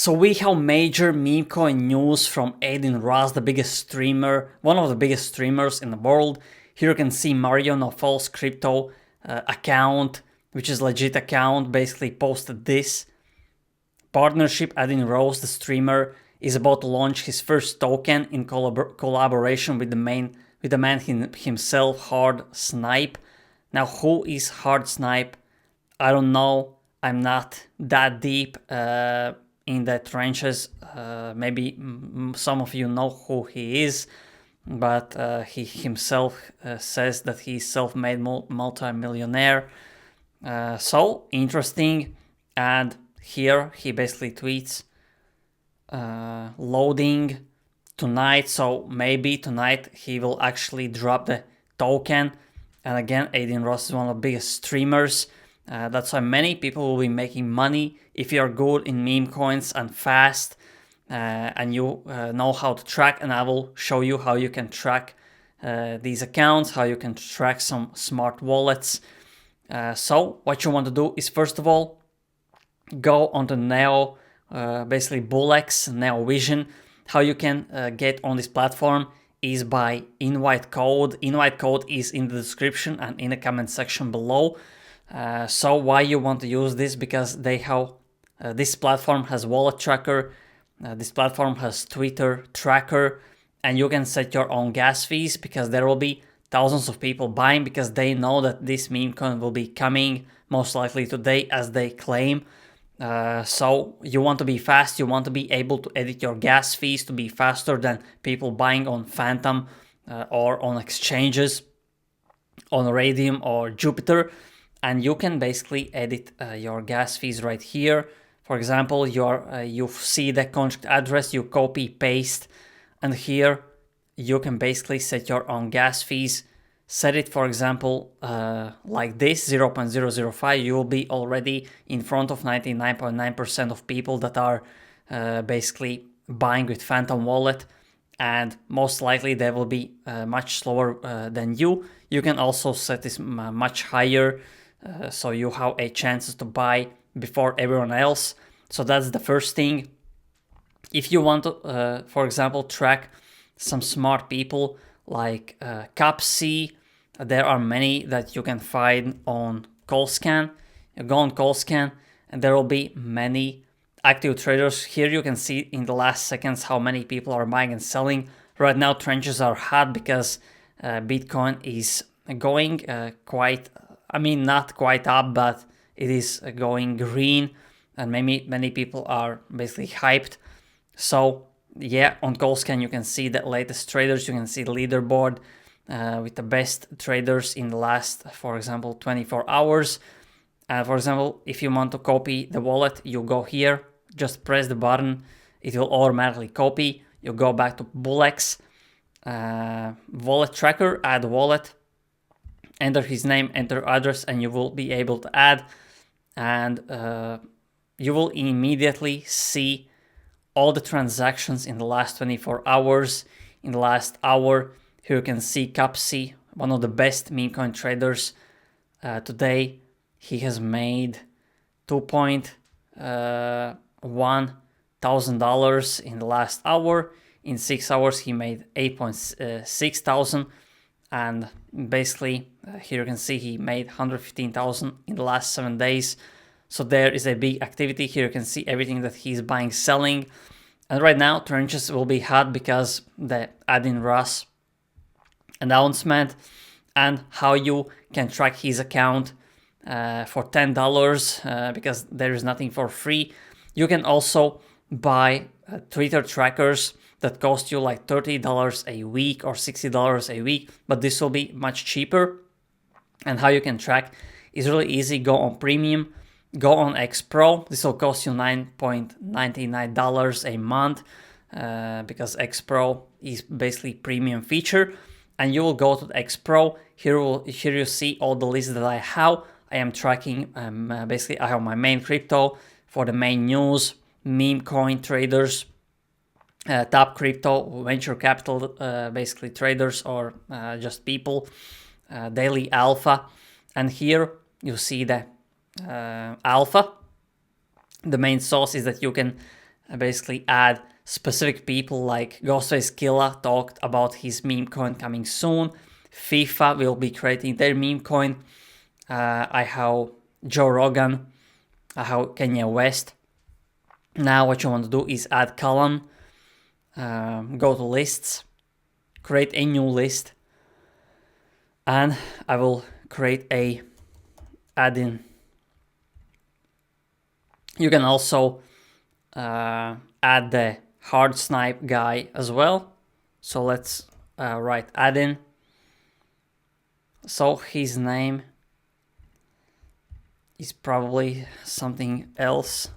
So we have major Memecoin news from Adin Ross, the biggest streamer, one of the biggest streamers in the world. Here you can see Mario No False Crypto account, which is legit account, basically posted this. Partnership. Adin Ross, the streamer, is about to launch his first token in collaboration with the man himself, Hard Snipe. Now, who is Hard Snipe? I don't know. I'm not that deep in the trenches. Maybe some of you know who he is, but he himself says that he's self-made multi-millionaire. So interesting. And here he basically tweets loading tonight. So maybe tonight he will actually drop the token. And again, Adin Ross is one of the biggest streamers. That's why many people will be making money if you are good in meme coins and fast and you know how to track. And I will show you how you can track these accounts, how you can track some smart wallets. So what you want to do is, first of all, go on the Neo, basically Bullex, Neo Vision. How you can get on this platform is by invite code. Invite code is in the description and in the comment section below. So why you want to use this? Because they have this platform has wallet tracker, this platform has Twitter tracker, and you can set your own gas fees because there will be thousands of people buying because they know that this meme coin will be coming most likely today as they claim. So you want to be fast, you want to be able to edit your gas fees to be faster than people buying on Phantom or on exchanges, on Radium or Jupiter. And you can basically edit your gas fees right here. For example, you see the contract address, you copy, paste, and here you can basically set your own gas fees. Set it, for example, like this, 0.005. You will be already in front of 99.9% of people that are basically buying with Phantom Wallet, and most likely they will be much slower than you. You can also set this much higher, so you have a chance to buy before everyone else. So that's the first thing. If you want to, for example, track some smart people like Capsi, there are many that you can find on CallScan. You go on CallScan and there will be many active traders. Here you can see in the last seconds how many people are buying and selling. Right now trenches are hot because Bitcoin is going quite, not quite up, but it is going green, and many people are basically hyped. So yeah, on CallScan you can see the latest traders, you can see the leaderboard with the best traders in the last, for example, 24 hours. For example, if you want to copy the wallet, you go here, just press the button, it will automatically copy. You go back to Bullex, wallet tracker, add wallet, enter his name, enter address, and you will be able to add, and you will immediately see all the transactions in the last 24 hours. In the last hour, here you can see Capsi, one of the best meme coin traders today. He has made $2.1 thousand in the last hour. In 6 hours, he made 8.6 thousand. And basically, here you can see he made 115,000 in the last 7 days. So there is a big activity. Here you can see everything that he's buying, selling. And right now, trenches will be hot because the Adin Ross announcement and how you can track his account for $10 because there is nothing for free. You can also buy Twitter trackers that cost you like $30 a week or $60 a week, but this will be much cheaper. And how you can track is really easy. Go on Premium, go on X Pro. This will cost you $9.99 a month because X Pro is basically premium feature. And you will go to the X Pro. Here you see all the lists that I have. I am tracking, basically I have my main crypto for the main news, meme coin traders, top crypto, venture capital, basically traders or just people, daily alpha. And here you see the alpha. The main source is that you can basically add specific people, like Ghostface Killa talked about his meme coin coming soon. FIFA will be creating their meme coin. I have Joe Rogan. I have Kanye West. Now what you want to do is add column, go to lists, create a new list, and I will create a Adin. You can also add the hard snipe guy as well. So let's write Adin. So his name is probably something else.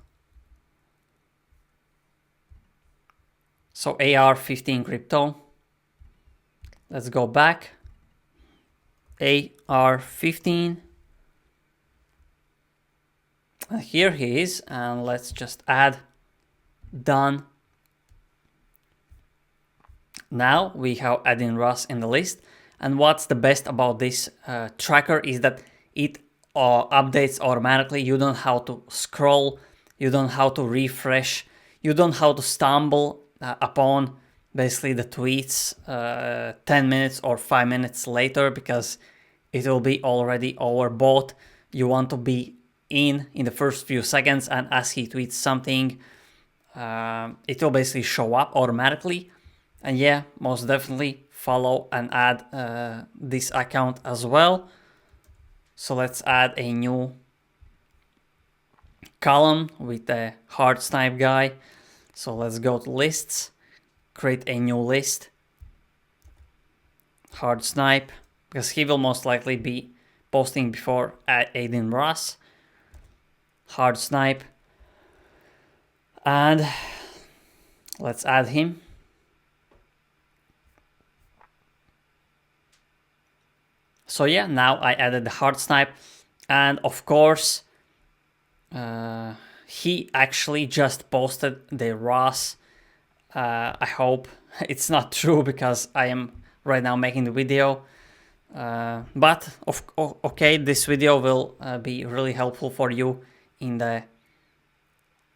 So AR15 crypto. Let's go back. AR15. And here he is, and let's just add done. Now we have Adin Ross in the list. And what's the best about this tracker is that it updates automatically. You don't have to scroll, you don't have to refresh, you don't have to stumble upon basically the tweets 10 minutes or 5 minutes later, because it will be already overbought. You want to be in the first few seconds, and as he tweets something, it will basically show up automatically. And yeah, most definitely follow and add this account as well. So let's add a new column with the hard snipe guy. So let's go to lists, create a new list, hard snipe, because he will most likely be posting before Adin Ross. Hard snipe, and let's add him. So yeah, now I added the hard snipe, and of course he actually just posted the Ross. I hope it's not true, because I am right now making the video. But okay, this video will be really helpful for you in the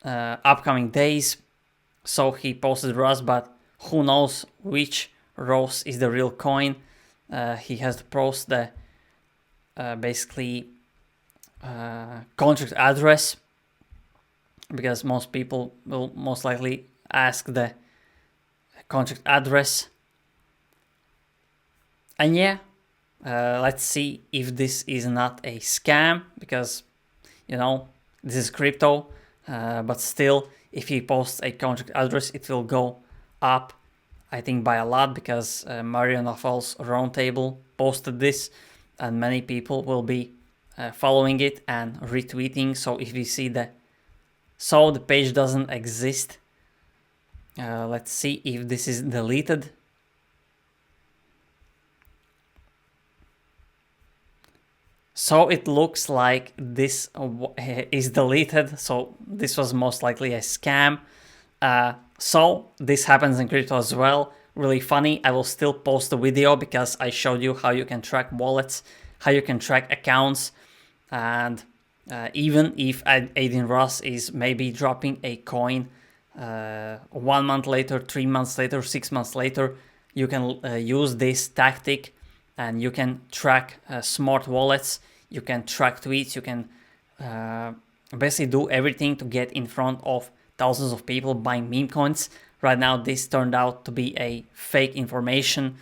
upcoming days. So he posted Ross, but who knows which Ross is the real coin. He has to post the basically contract address, because most people will most likely ask the contract address. And yeah, let's see if this is not a scam, because you know this is crypto, but still, if he posts a contract address, it will go up, I think, by a lot, because Mario Naval's roundtable posted this, and many people will be following it and retweeting. So if you see the page doesn't exist. Let's see if this is deleted. So it looks like this is deleted. So this was most likely a scam. So this happens in crypto as well. Really funny. I will still post the video, because I showed you how you can track wallets, how you can track accounts, and even if Adin Ross is maybe dropping a coin 1 month later, 3 months later, 6 months later, you can use this tactic, and you can track smart wallets, you can track tweets, you can basically do everything to get in front of thousands of people buying meme coins. Right now, this turned out to be a fake information.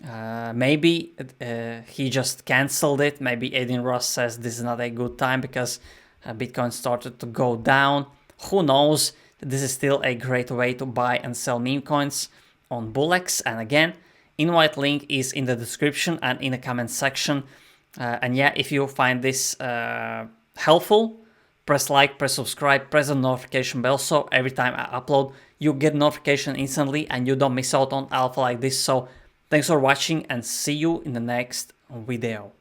Maybe he just canceled it. Maybe Adin Ross says this is not a good time because Bitcoin started to go down. Who knows? This is still a great way to buy and sell meme coins on Bullex. And again, invite link is in the description and in the comment section. And yeah, if you find this helpful, press like, press subscribe, press the notification bell, so every time I upload, you get notification instantly and you don't miss out on alpha like this. So thanks for watching, and see you in the next video.